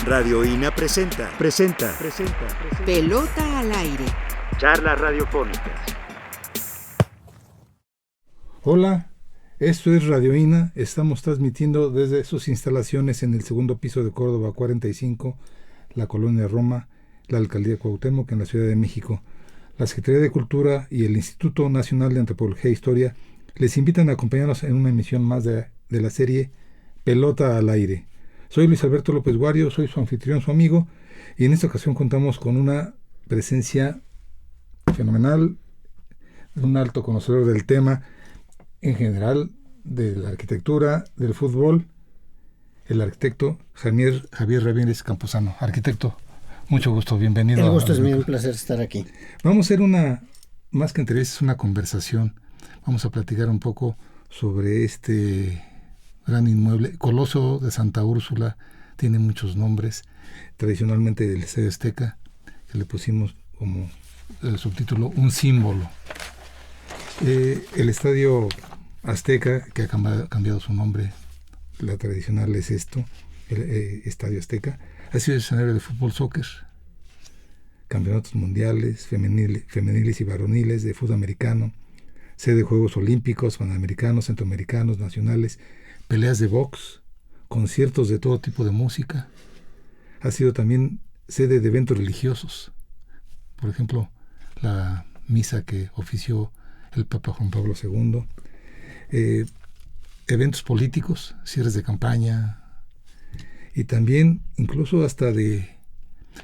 Radio INA presenta. Pelota al aire. Charlas radiofónicas. Hola, esto es Radio INA. Estamos transmitiendo desde sus instalaciones en el segundo piso de Córdoba 45, la Colonia Roma, la Alcaldía Cuauhtémoc, en la Ciudad de México. La Secretaría de Cultura y el Instituto Nacional de Antropología e Historia les invitan a acompañarnos en una emisión más de la serie Pelota al aire. Soy Luis Alberto López Guario, soy su anfitrión, su amigo, y en esta ocasión contamos con una presencia fenomenal, un alto conocedor del tema en general, de la arquitectura, del fútbol, el arquitecto Javier Ramírez Campuzano. Arquitecto, mucho gusto, bienvenido. El gusto es mío, un placer estar aquí. Vamos a hacer más que entrevista, es una conversación. Vamos a platicar un poco sobre este gran inmueble, Coloso de Santa Úrsula, tiene muchos nombres, tradicionalmente del Estadio Azteca, que le pusimos como el subtítulo un símbolo. El Estadio Azteca, que ha cambiado su nombre, la tradicional es esto, el Estadio Azteca, ha sido escenario de fútbol, soccer, campeonatos mundiales, femeniles y varoniles, de fútbol americano, sede de Juegos Olímpicos, Panamericanos, Centroamericanos, nacionales, peleas de box, conciertos de todo tipo de música. Ha sido también sede de eventos religiosos. Por ejemplo, la misa que ofició el Papa Juan Pablo II. Eventos políticos, cierres de campaña, y también incluso hasta de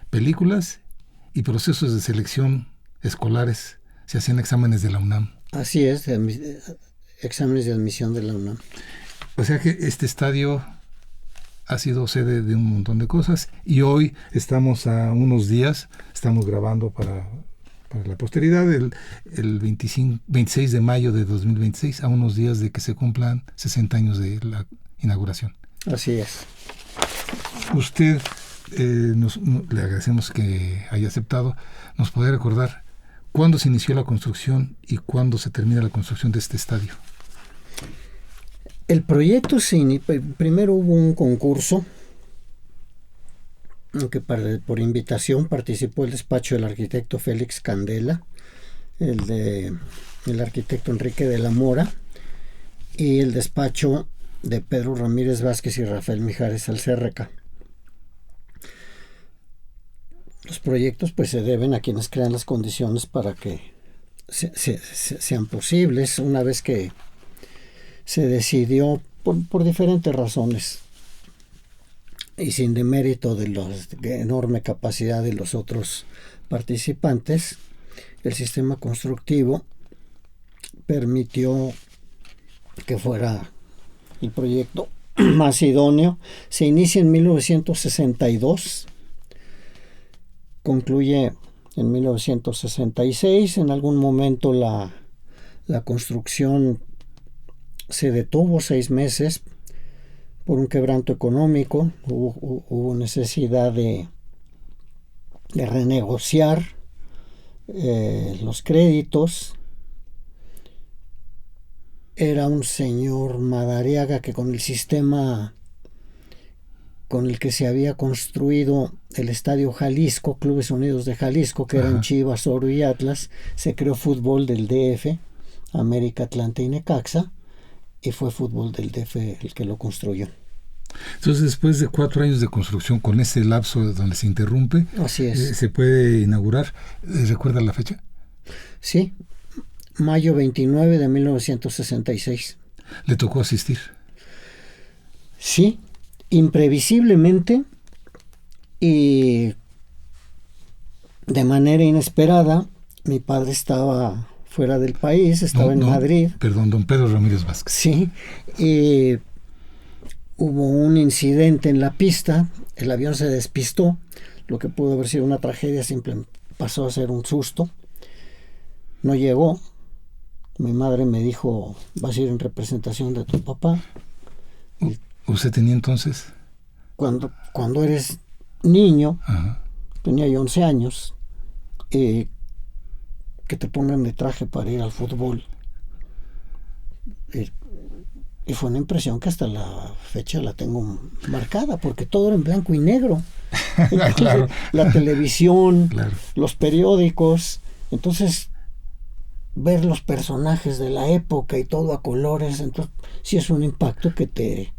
películas y procesos de selección escolares. Se hacían exámenes de la UNAM. Así es, exámenes de admisión de la UNAM. O sea que este estadio ha sido sede de un montón de cosas, y hoy estamos a unos días, estamos grabando para la posteridad, el 26 de mayo de 2026, a unos días de que se cumplan 60 años de la inauguración. Así es. Usted, le agradecemos que haya aceptado. ¿Nos puede recordar cuándo se inició la construcción y cuándo se termina la construcción de este estadio? El proyecto primero hubo un concurso en que por invitación participó el despacho del arquitecto Félix Candela, el arquitecto Enrique de la Mora y el despacho de Pedro Ramírez Vázquez y Rafael Mijares Alcérreca. Los proyectos pues se deben a quienes crean las condiciones para que sean posibles. Una vez que se decidió por diferentes razones y sin demérito de la enorme capacidad de los otros participantes, el sistema constructivo permitió que fuera el proyecto más idóneo. Se inicia en 1962, concluye en 1966. En algún momento la construcción se detuvo 6 meses por un quebranto económico. Hubo necesidad de renegociar los créditos. Era un señor Madariaga que, con el sistema con el que se había construido el Estadio Jalisco, Clubes Unidos de Jalisco, que eran Chivas, Oro y Atlas, se creó fútbol del DF, América, Atlante y Necaxa, y fue fútbol del DF el que lo construyó. Entonces, después de 4 años de construcción, con ese lapso donde se interrumpe, así es, se puede inaugurar. ¿Recuerda la fecha? Sí, mayo 29 de 1966. ¿Le tocó asistir? Sí, imprevisiblemente y de manera inesperada. Mi padre estaba fuera del país, estaba en Madrid. Perdón, don Pedro Ramírez Vázquez. Sí, hubo un incidente en la pista, el avión se despistó, lo que pudo haber sido una tragedia simplemente pasó a ser un susto. No llegó. Mi madre me dijo: vas a ir en representación de tu papá. ¿Usted tenía entonces? Cuando eres niño, tenía yo 11 años, que te pongan de traje para ir al fútbol. Y fue una impresión que hasta la fecha la tengo marcada, porque todo era en blanco y negro. Entonces, Claro. La televisión, Claro. los periódicos. Entonces, ver los personajes de la época y todo a colores, entonces sí es un impacto que te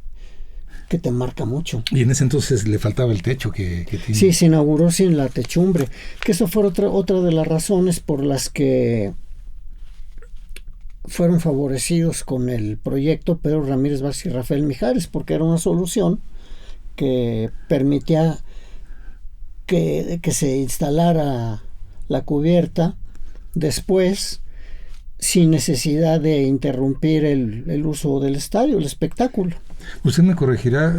marca mucho. Y en ese entonces le faltaba el techo que tiene. Sí, se inauguró sin la techumbre, que eso fue otra de las razones por las que fueron favorecidos con el proyecto Pedro Ramírez Vázquez y Rafael Mijares, porque era una solución que permitía que se instalara la cubierta después sin necesidad de interrumpir el uso del estadio, el espectáculo. Usted me corregirá,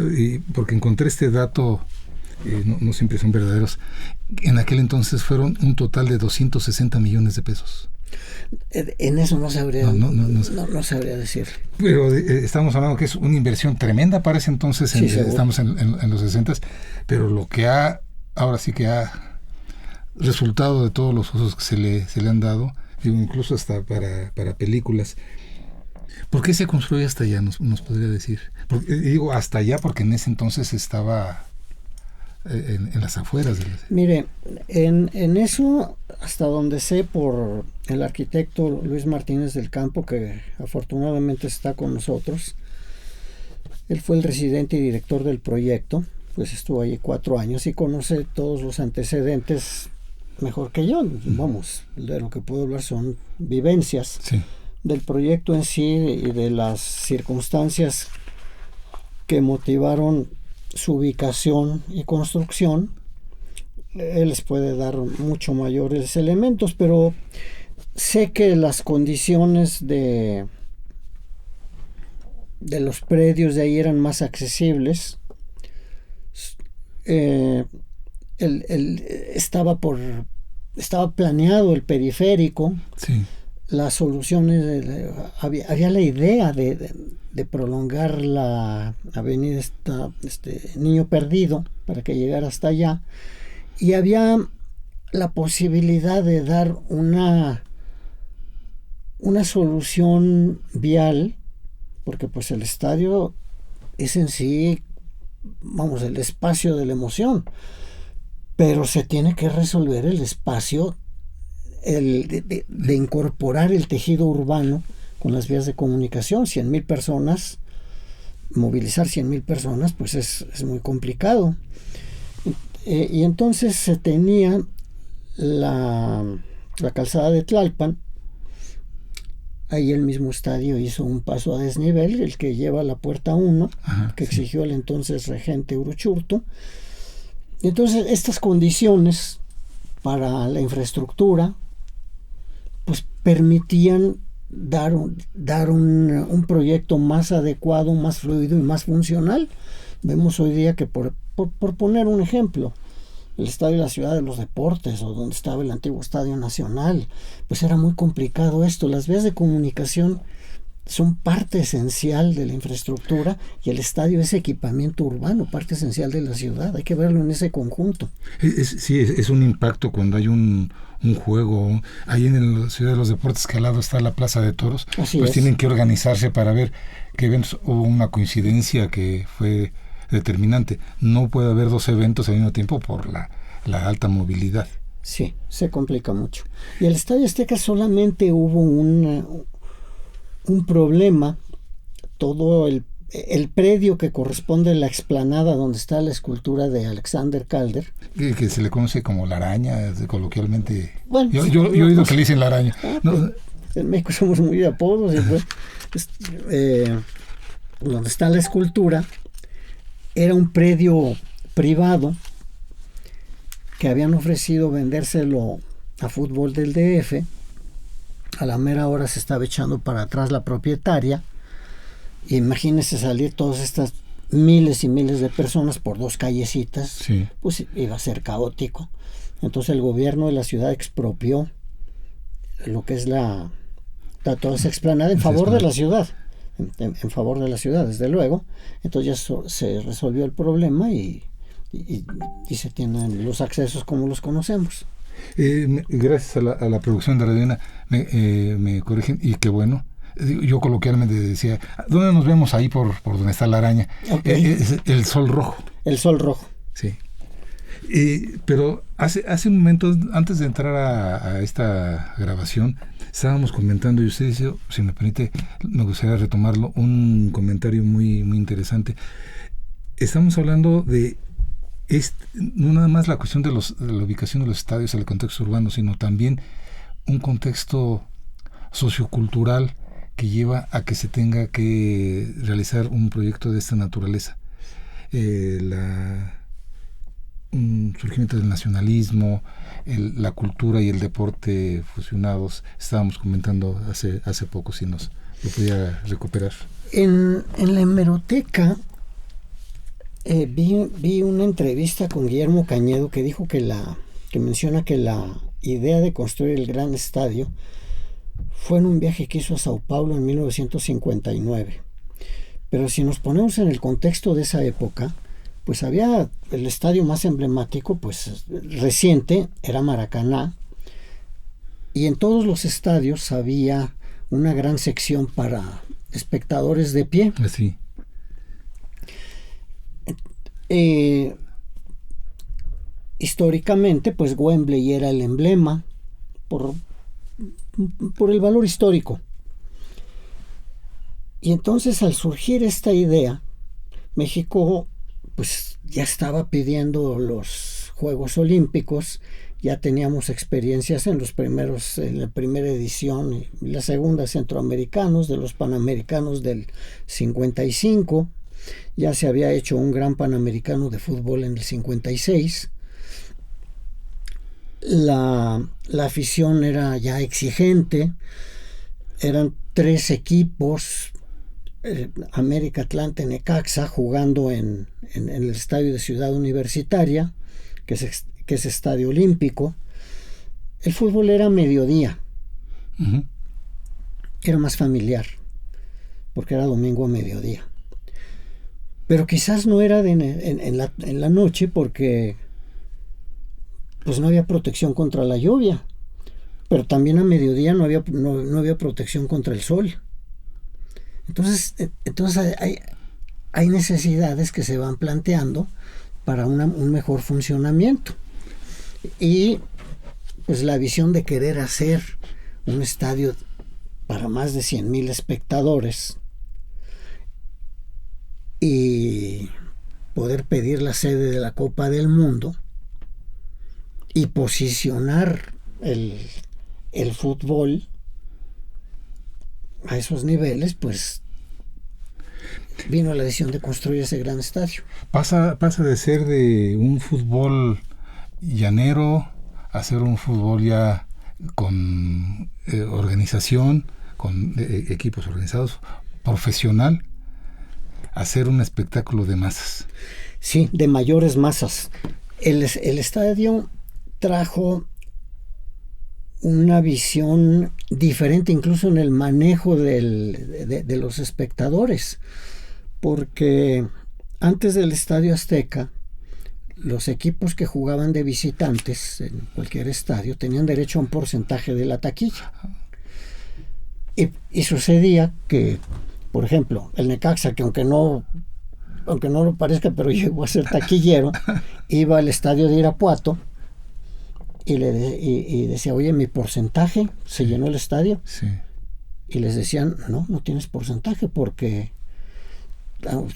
porque encontré este dato, no siempre son verdaderos. En aquel entonces fueron un total de 260 millones de pesos. En eso no sabría, no sabría decir. Pero estamos hablando que es una inversión tremenda para ese entonces, Sí, estamos en los 60, pero lo que ahora sí que ha resultado de todos los usos que se le han dado, incluso hasta para películas. ¿Por qué se construye hasta allá? Nos podría decir. Digo hasta allá porque en ese entonces estaba en las afueras de la ciudad. Mire, en eso, hasta donde sé por el arquitecto Luis Martínez del Campo, que afortunadamente está con nosotros, él fue el residente y director del proyecto, pues estuvo allí 4 años y conoce todos los antecedentes mejor que yo. Vamos, de lo que puedo hablar son vivencias. Sí. Del proyecto en sí y de las circunstancias que motivaron su ubicación y construcción. Él les puede dar mucho mayores elementos, pero sé que las condiciones de los predios de ahí eran más accesibles. Estaba planeado el periférico. Sí. Las soluciones, había la idea de prolongar la avenida Niño Perdido para que llegara hasta allá, y había la posibilidad de dar una solución vial, porque pues el estadio es en sí, vamos, el espacio de la emoción, pero se tiene que resolver el espacio de incorporar el tejido urbano con las vías de comunicación. 100,000 personas, movilizar 100,000 personas, pues es muy complicado. Y entonces se tenía la calzada de Tlalpan. Ahí el mismo estadio hizo un paso a desnivel, el que lleva a la puerta 1, que exigió el entonces regente Uruchurtu. Entonces estas condiciones para la infraestructura pues permitían dar un proyecto más adecuado, más fluido y más funcional. Vemos hoy día que por poner un ejemplo, el estadio de la Ciudad de los Deportes, o donde estaba el antiguo Estadio Nacional, pues era muy complicado esto. Las vías de comunicación son parte esencial de la infraestructura, y el estadio es equipamiento urbano, parte esencial de la ciudad. Hay que verlo en ese conjunto. Sí, es un impacto cuando hay un juego. Ahí en la Ciudad de los Deportes, que al lado está la Plaza de Toros, pues tienen que organizarse para ver qué eventos. Hubo una coincidencia que fue determinante. No puede haber 2 eventos al mismo tiempo por la alta movilidad. Sí, se complica mucho. Y el Estadio Azteca solamente hubo un problema. Todo el predio que corresponde a la explanada donde está la escultura de Alexander Calder, que se le conoce como la araña, coloquialmente. Bueno, yo he oído que le dicen la araña. No. En México somos muy de apodos. Donde está la escultura era un predio privado que habían ofrecido vendérselo a Fútbol del DF. A la mera hora se estaba echando para atrás la propietaria. Imagínese salir todas estas miles y miles de personas por 2 callecitas. Sí. Pues iba a ser caótico. Entonces el gobierno de la ciudad expropió lo que es toda esa explanada en favor de la ciudad. En favor de la ciudad, desde luego. Entonces ya se resolvió el problema y se tienen los accesos como los conocemos. Gracias a la producción de Radio me corrigen, y qué bueno. Yo coloquialmente decía, ¿dónde nos vemos? Ahí por donde está la araña. Okay. Es el Sol Rojo. El Sol Rojo. Sí. Pero hace un momento, antes de entrar a esta grabación, estábamos comentando, y usted dice, si me permite, me gustaría retomarlo, un comentario muy, muy interesante. Estamos hablando de no nada más la cuestión de la ubicación de los estadios, el contexto urbano, sino también un contexto sociocultural que lleva a que se tenga que realizar un proyecto de esta naturaleza. Surgimiento del nacionalismo, la cultura y el deporte fusionados. Estábamos comentando hace poco, si nos lo podía recuperar. En la hemeroteca vi una entrevista con Guillermo Cañedo que dijo que menciona que la idea de construir el gran estadio fue en un viaje que hizo a Sao Paulo en 1959. Pero si nos ponemos en el contexto de esa época, pues había el estadio más emblemático, pues reciente, era Maracaná, y en todos los estadios había una gran sección para espectadores de pie. Sí. Históricamente, pues Wembley era el emblema por el valor histórico. Y entonces, al surgir esta idea, México pues ya estaba pidiendo los Juegos Olímpicos, ya teníamos experiencias en la primera edición y la segunda centroamericanos, de los Panamericanos del 55, ya se había hecho un gran Panamericano de fútbol en el 56. La afición era ya exigente, eran 3 equipos, América, Atlante, Necaxa, jugando en el estadio de Ciudad Universitaria, que es estadio olímpico. El fútbol era a mediodía. Uh-huh. Era más familiar, porque era domingo a mediodía. Pero quizás no era en la noche, porque pues no había protección contra la lluvia. Pero también a mediodía no había protección contra el sol. Entonces hay necesidades que se van planteando para un mejor funcionamiento. Y pues la visión de querer hacer un estadio para más de 100,000 espectadores y poder pedir la sede de la Copa del Mundo y posicionar el fútbol a esos niveles, pues vino la decisión de construir ese gran estadio. Pasa de ser de un fútbol llanero a ser un fútbol ya con organización, con equipos organizados, profesional, a ser un espectáculo de masas. Sí, de mayores masas. El estadio trajo una visión diferente incluso en el manejo de los espectadores, porque antes del Estadio Azteca, los equipos que jugaban de visitantes en cualquier estadio tenían derecho a un porcentaje de la taquilla. Y sucedía que, por ejemplo, el Necaxa, que aunque no lo parezca, pero llegó a ser taquillero, iba al estadio de Irapuato y decía, oye, mi porcentaje, se llenó el estadio. Sí. Y les decían, no tienes porcentaje porque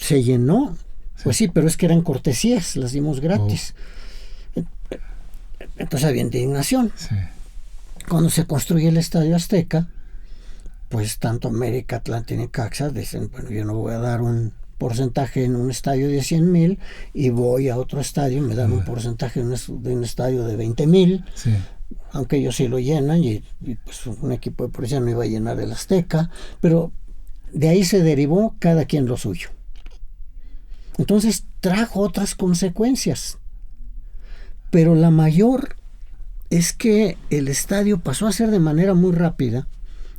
se llenó. Sí. Pues sí, pero es que eran cortesías, las dimos gratis. Entonces había indignación. Sí. Cuando se construye el Estadio Azteca, pues tanto América, Atlante y Necaxa dicen, bueno, yo no voy a dar un porcentaje en un estadio de 100,000 y voy a otro estadio y me dan un porcentaje de un estadio de 20,000. Sí. Aunque ellos sí lo llenan y pues un equipo de policía no iba a llenar el Azteca, pero de ahí se derivó cada quien lo suyo. Entonces trajo otras consecuencias, pero la mayor es que el estadio pasó a ser de manera muy rápida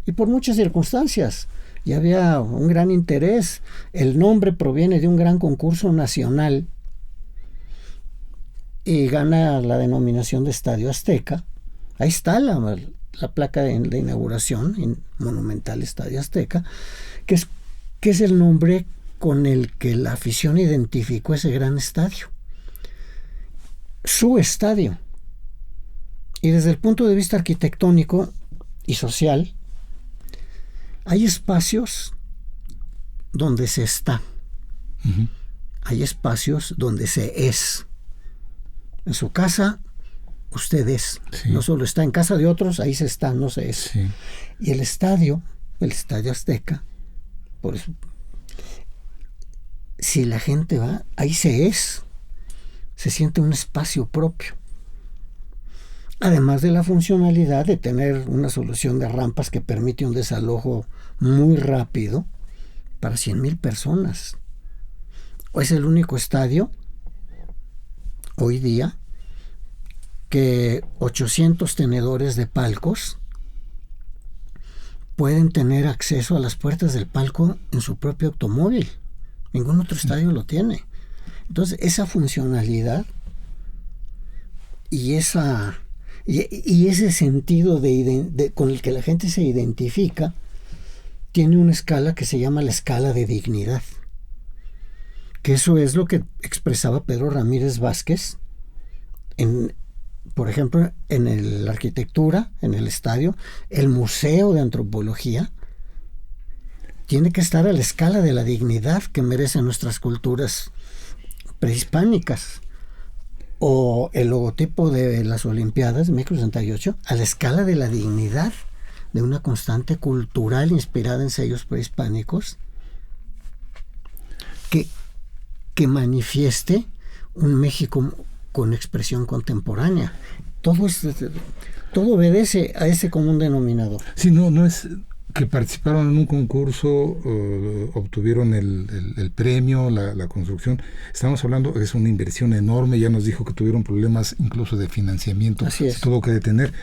y por muchas circunstancias. Ya había un gran interés. El nombre proviene de un gran concurso nacional y gana la denominación de Estadio Azteca. Ahí está la placa de inauguración, monumental Estadio Azteca, que es el nombre con el que la afición identificó ese gran estadio. su estadio. Y desde el punto de vista arquitectónico y social, hay espacios donde se está. Ujú. Hay espacios donde se es. En su casa, usted es. Sí. No solo está en casa de otros, ahí se está, no se es. Sí. Y el estadio Azteca, por eso, si la gente va, ahí se es. Se siente un espacio propio. Además de la funcionalidad de tener una solución de rampas que permite un desalojo muy rápido para 100,000 personas. Es el único estadio hoy día que 800 tenedores de palcos pueden tener acceso a las puertas del palco en su propio automóvil. Ningún otro estadio lo tiene. Entonces, esa funcionalidad y ese sentido con el que la gente se identifica tiene una escala que se llama la escala de dignidad. Que eso es lo que expresaba Pedro Ramírez Vázquez por ejemplo, en la arquitectura, en el estadio, el Museo de Antropología tiene que estar a la escala de la dignidad que merecen nuestras culturas prehispánicas. O el logotipo de las Olimpiadas de 1968 a la escala de la dignidad de una constante cultural inspirada en sellos prehispánicos que manifieste un México con expresión contemporánea. Todo obedece a ese común denominador. Sí, no es que participaron en un concurso, obtuvieron el premio, la construcción. Estamos hablando, es una inversión enorme, ya nos dijo que tuvieron problemas incluso de financiamiento, Así es. se tuvo que detener.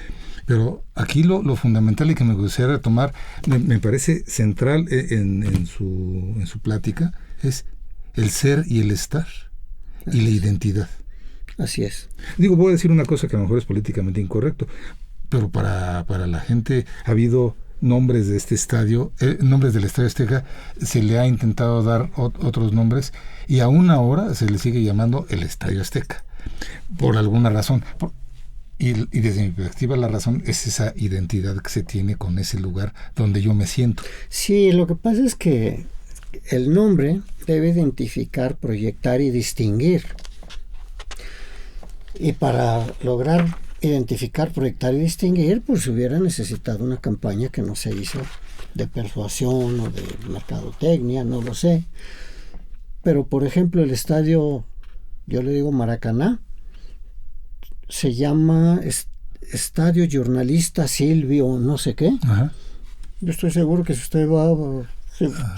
Pero aquí lo fundamental y que me gustaría retomar, me parece central en su plática, es el ser y el estar y la identidad. Así es. Digo, voy a decir una cosa que a lo mejor es políticamente incorrecto, pero para la gente ha habido nombres de este estadio, nombres del Estadio Azteca, se le ha intentado dar otros nombres y aún ahora se le sigue llamando el Estadio Azteca, por alguna razón. Y desde mi perspectiva la razón es esa identidad que se tiene con ese lugar donde yo me siento. Sí, lo que pasa es que el nombre debe identificar, proyectar y distinguir. Y para lograr identificar, proyectar y distinguir, pues se hubiera necesitado una campaña que no se hizo de persuasión o de mercadotecnia, no lo sé. Pero, por ejemplo, el estadio, yo le digo Maracaná, se llama Estadio Jornalista Silvio no sé qué. Ajá. Yo estoy seguro que si usted va,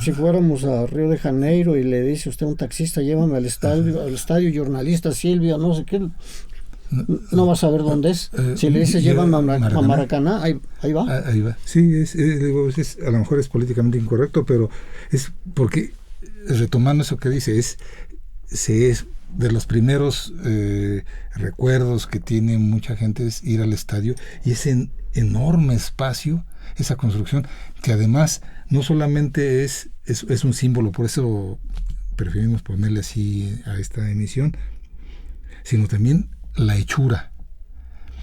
si fuéramos a Río de Janeiro y le dice usted a un taxista, llévame al estadio Jornalista Silvio no sé qué, no va a saber dónde es. Si le dices llévame a Maracaná, ahí va. Ahí va. Sí, a lo mejor es políticamente incorrecto, pero es porque, retomando eso que dice, es de los primeros recuerdos que tiene mucha gente es ir al estadio y ese enorme espacio, esa construcción, que además no solamente es un símbolo, por eso preferimos ponerle así a esta emisión, sino también la hechura.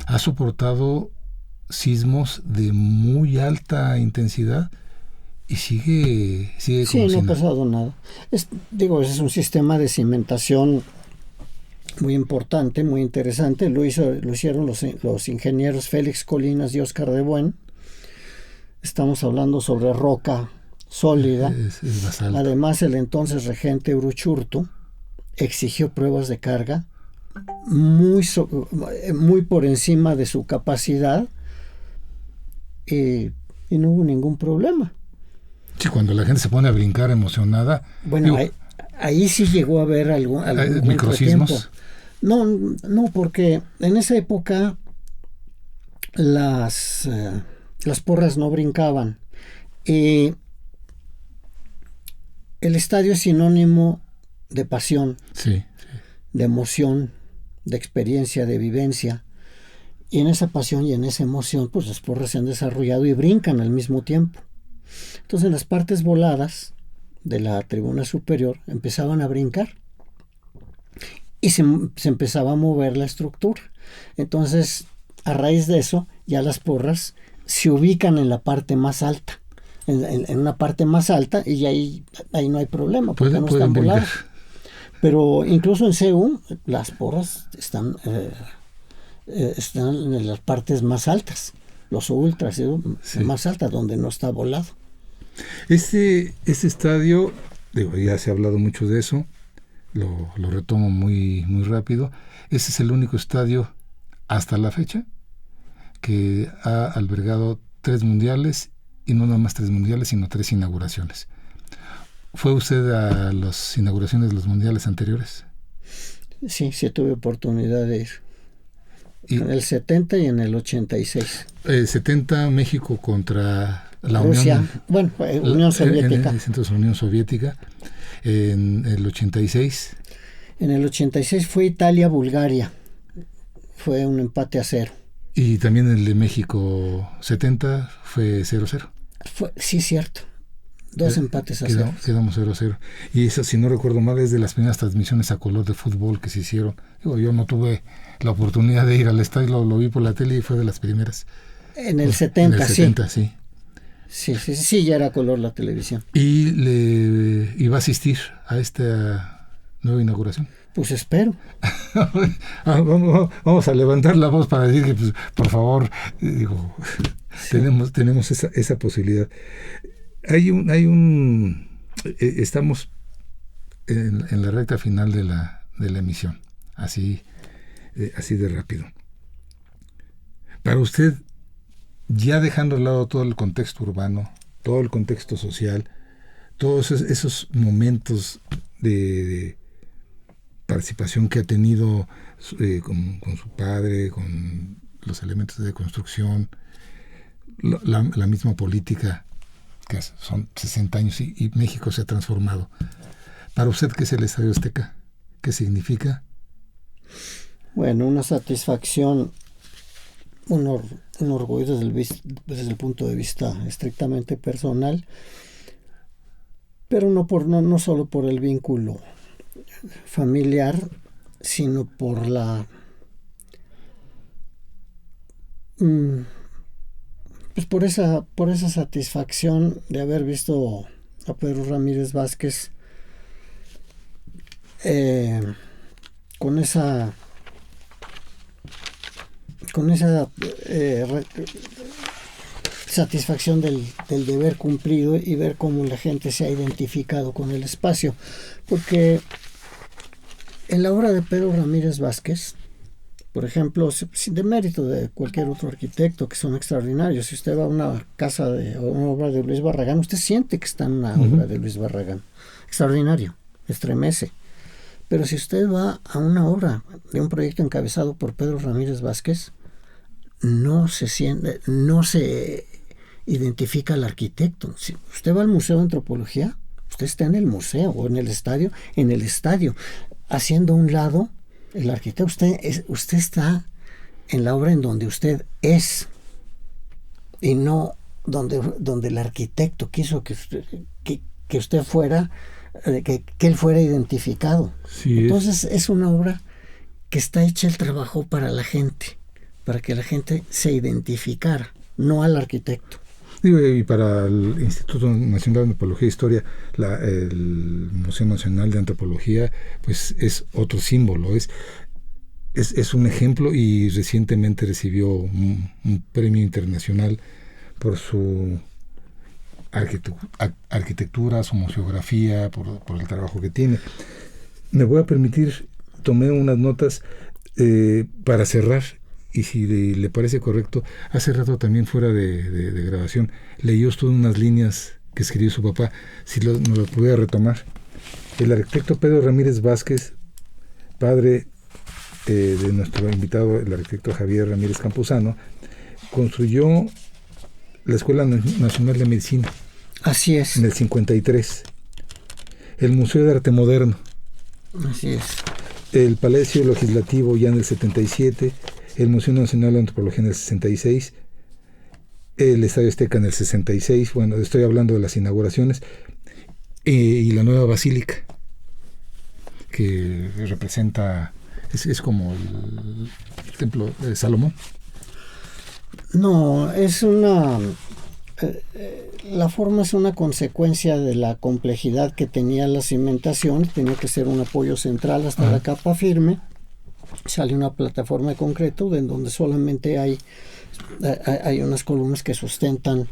Ha soportado sismos de muy alta intensidad y sigue Sí, como no ha pasado nada. Ese es un sistema de cimentación muy importante, muy interesante. Lo hicieron los ingenieros Félix Colinas y Óscar de Buen. Estamos hablando sobre roca sólida. Es basalto. Además, el entonces regente Uruchurtu exigió pruebas de carga muy por encima de su capacidad y no hubo ningún problema. Sí, cuando la gente se pone a brincar emocionada. Bueno, ahí sí llegó a haber algún microsismos. No, porque en esa época las porras no brincaban. El estadio es sinónimo de pasión, sí. de emoción, de experiencia, de vivencia. Y en esa pasión y en esa emoción, pues las porras se han desarrollado y brincan al mismo tiempo. Entonces, en las partes voladas de la tribuna superior empezaban a brincar. y se empezaba a mover la estructura. Entonces, a raíz de eso, ya las porras se ubican en la parte más alta, en una parte más alta, y ahí no hay problema, porque no están voladas. Pero incluso en CEU, las porras están en las partes más altas, los ultras, más altas, donde no está volado. Este estadio, ya se ha hablado mucho de eso, lo retomo muy, muy rápido. Ese es el único estadio hasta la fecha que ha albergado 3 mundiales, y no nada más 3 mundiales, sino 3 inauguraciones. ¿Fue usted a las inauguraciones de los mundiales anteriores? Sí, tuve oportunidad de ir. En el 70 y en el 86. 70 México contra la Rusia, Unión Soviética. Entonces, Unión Soviética. En el 86. En el 86 fue Italia-Bulgaria. Fue un empate a 0. Y también el de México 70 fue 0-0. Sí, cierto. 2 empates a 0. Quedamos 0-0. Y eso, si no recuerdo mal, es de las primeras transmisiones a color de fútbol que se hicieron. Yo no tuve la oportunidad de ir al estadio, lo vi por la tele y fue de las primeras. En el 70, en el 70, sí. Sí, ya era color la televisión. ¿Y le iba a asistir a esta nueva inauguración? Pues espero. Vamos a levantar la voz para decir que, pues, por favor, sí. tenemos esa posibilidad. Estamos en la recta final de la emisión, así de rápido. Para usted, ya dejando de lado todo el contexto urbano, todo el contexto social, todos esos momentos de participación que ha tenido con su padre, con los elementos de construcción, la misma política, que son 60 años y México se ha transformado. Para usted, ¿qué es el Estadio Azteca? ¿Qué significa? Bueno, una satisfacción, un orgullo desde el punto de vista estrictamente personal, pero no solo por el vínculo familiar, sino por la por esa satisfacción de haber visto a Pedro Ramírez Vázquez con esa satisfacción del deber cumplido, y ver cómo la gente se ha identificado con el espacio, porque en la obra de Pedro Ramírez Vázquez, por ejemplo, sin demérito de cualquier otro arquitecto, que son extraordinarios, si usted va a una casa o una obra de Luis Barragán, usted siente que está en una obra de Luis Barragán. Extraordinario, estremece. Pero si usted va a una obra de un proyecto encabezado por Pedro Ramírez Vázquez, no se identifica al arquitecto. Si usted va al Museo de Antropología, usted está en el museo, o en el estadio, haciendo a un lado el arquitecto. Usted está en la obra en donde usted es, y no donde el arquitecto quiso que usted fuera, que él fuera identificado. Sí, entonces es una obra que está hecha el trabajo para la gente, para que la gente se identificara, no al arquitecto. Y para el Instituto Nacional de Antropología e Historia, el Museo Nacional de Antropología, pues es otro símbolo, es un ejemplo, y recientemente recibió un premio internacional por su arquitectura, su museografía, por el trabajo que tiene. Me voy a permitir, tomé unas notas para cerrar, y si le parece correcto, hace rato también fuera de grabación, leyó usted unas líneas que escribió su papá, si nos lo pudiera retomar. El arquitecto Pedro Ramírez Vázquez, padre de nuestro invitado, el arquitecto Javier Ramírez Campuzano, construyó la Escuela Nacional de Medicina. Así es. En el 53. El Museo de Arte Moderno. Así es. El Palacio Legislativo ya en el 77. El Museo Nacional de Antropología en el 66. El Estadio Azteca en el 66. Bueno, estoy hablando de las inauguraciones. Y la nueva basílica, que representa Es como el templo de Salomón. No, es una... la forma es una consecuencia de la complejidad que tenía la cimentación. Tenía que ser un apoyo central hasta la capa firme. Sale una plataforma de concreto en donde solamente hay unas columnas que sustentan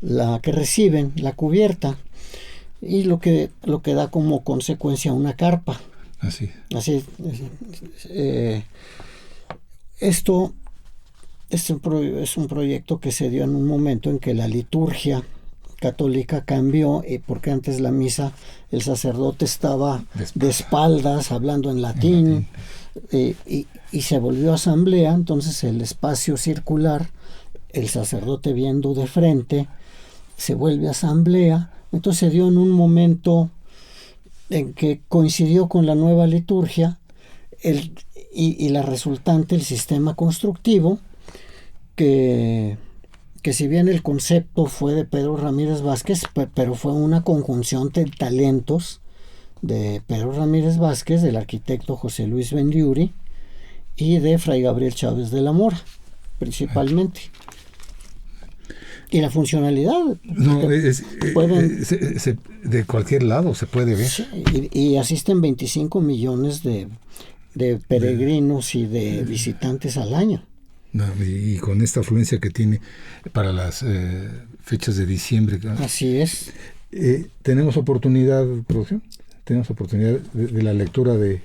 que reciben la cubierta, y lo que da como consecuencia una carpa. Así. Esto es un proyecto que se dio en un momento en que la liturgia católica cambió, porque antes la misa, el sacerdote estaba de espaldas hablando en latín. Y se volvió asamblea. Entonces el espacio circular, el sacerdote viendo de frente, se vuelve asamblea. Entonces se dio en un momento en que coincidió con la nueva liturgia y la resultante, el sistema constructivo, que si bien el concepto fue de Pedro Ramírez Vázquez, pero fue una conjunción de talentos de Pedro Ramírez Vázquez, del arquitecto José Luis Bendiuri y de Fray Gabriel Chávez de la Mora, principalmente. Y la funcionalidad. De cualquier lado se puede ver. Sí, y asisten 25 millones de peregrinos y de visitantes al año. Y con esta afluencia que tiene para las fechas de diciembre. Así es. Tenemos oportunidad, producción. Tenemos oportunidad de la lectura de...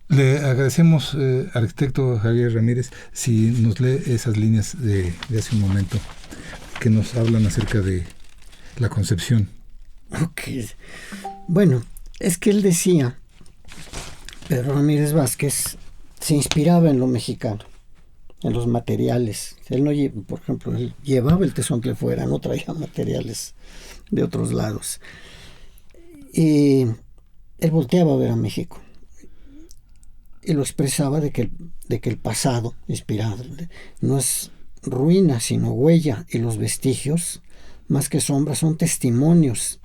Le agradecemos, arquitecto Javier Ramírez, si nos lee esas líneas de hace un momento que nos hablan acerca de la concepción. Okay. Bueno, es que él decía, Pedro Ramírez Vázquez se inspiraba en lo mexicano, en los materiales. Él no, por ejemplo, él llevaba el tezontle fuera, no traía materiales de otros lados. Y él volteaba a ver a México y lo expresaba de que el pasado inspirado no es ruina sino huella, y los vestigios, más que sombras, son testimonios,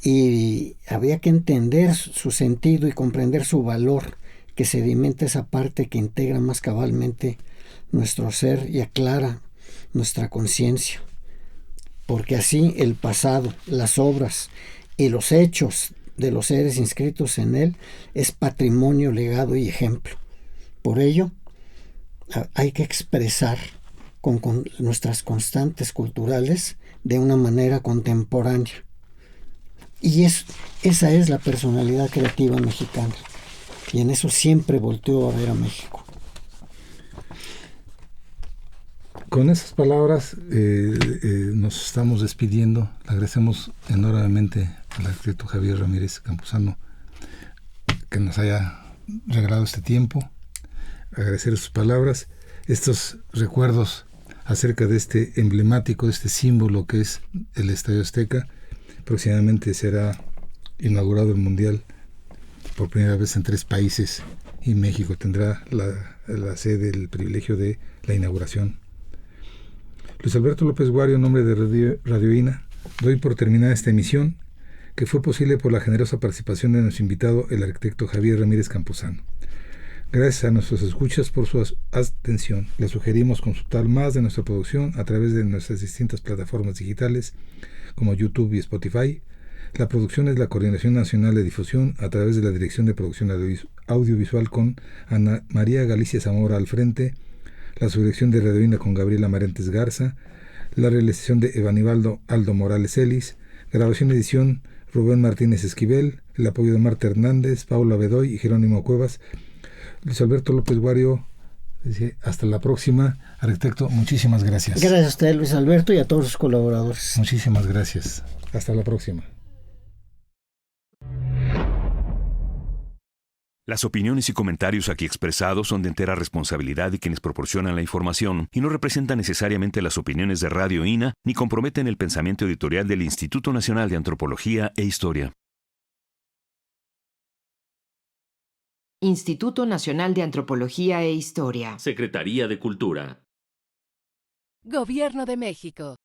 y había que entender su sentido y comprender su valor, que sedimenta esa parte que integra más cabalmente nuestro ser y aclara nuestra conciencia, porque así el pasado, las obras y los hechos de los seres inscritos en él es patrimonio, legado y ejemplo. Por ello, hay que expresar con nuestras constantes culturales de una manera contemporánea. Y esa es la personalidad creativa mexicana. Y en eso siempre volteó a ver a México. Con esas palabras nos estamos despidiendo. Le agradecemos enormemente al arquitecto Javier Ramírez Campuzano que nos haya regalado este tiempo. Agradecer sus palabras, estos recuerdos acerca de este emblemático, de este símbolo que es el Estadio Azteca. Próximamente será inaugurado el Mundial por primera vez en 3 países y México tendrá la sede, el privilegio de la inauguración. Luis Alberto López Guario, en nombre de Radio INA, doy por terminada esta emisión, que fue posible por la generosa participación de nuestro invitado, el arquitecto Javier Ramírez Campuzano. Gracias a nuestros escuchas por su atención. Les sugerimos consultar más de nuestra producción a través de nuestras distintas plataformas digitales como YouTube y Spotify. La producción es la Coordinación Nacional de Difusión a través de la Dirección de Producción Audiovisual con Ana María Galicia Zamora al frente, la subdirección de Radio INA con Gabriela Marentes Garza, la realización de Evanibaldo Aldo Morales Ellis, grabación y edición Rubén Martínez Esquivel, el apoyo de Marta Hernández, Paula Bedoy y Jerónimo Cuevas. Luis Alberto López Guario dice hasta la próxima. Arquitecto, muchísimas gracias. Gracias a usted, Luis Alberto, y a todos sus colaboradores. Muchísimas gracias. Hasta la próxima. Las opiniones y comentarios aquí expresados son de entera responsabilidad de quienes proporcionan la información y no representan necesariamente las opiniones de Radio INA ni comprometen el pensamiento editorial del Instituto Nacional de Antropología e Historia. Instituto Nacional de Antropología e Historia. Secretaría de Cultura. Gobierno de México.